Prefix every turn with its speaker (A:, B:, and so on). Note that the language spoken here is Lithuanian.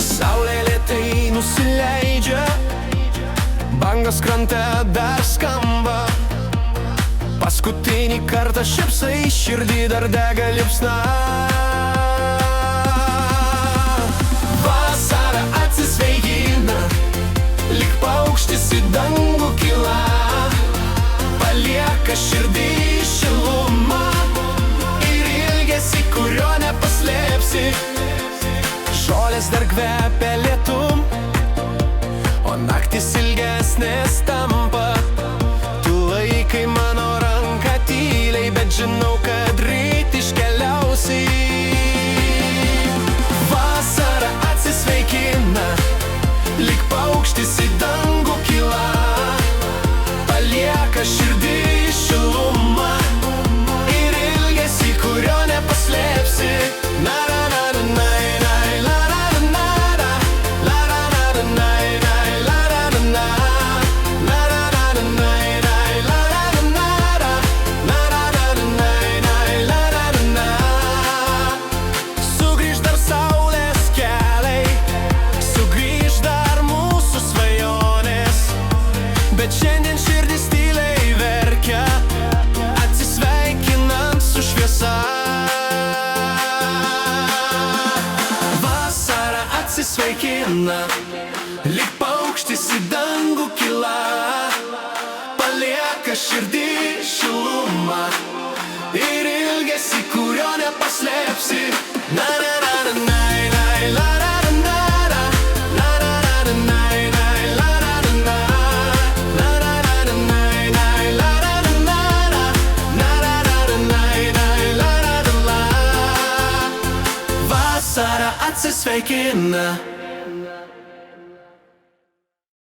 A: Saulė lėtai nusileidžia, bangos krante dar skamba. Paskutinį kartą šypsai, širdį dar dega liepsna. Vasara atsisveikina, lyg paukštis į dangų kyla. Palieka širdį šilumą ir ilgesį, kurio nepaslėpsi. Žolės dar kvepia lietum, o naktis ilgesnės tampa. Tu laikai mano ranką tyliai, bet žinau, kad ryt iškeliausi. Vasara atsisveikina, lyg paukštis į dangų kyla. Palieka širdį šilumą ir ilgesį, kurio nepaslėpsi. Bet šiandien širdis tyliai verkia, atsisveikinant su šviesa. Vasara atsisveikina, lyg paukštis į dangų kyla. Palieka širdį šilumą ir ilgesį, kurio nepaslėpsi. Vasara atsisveikina.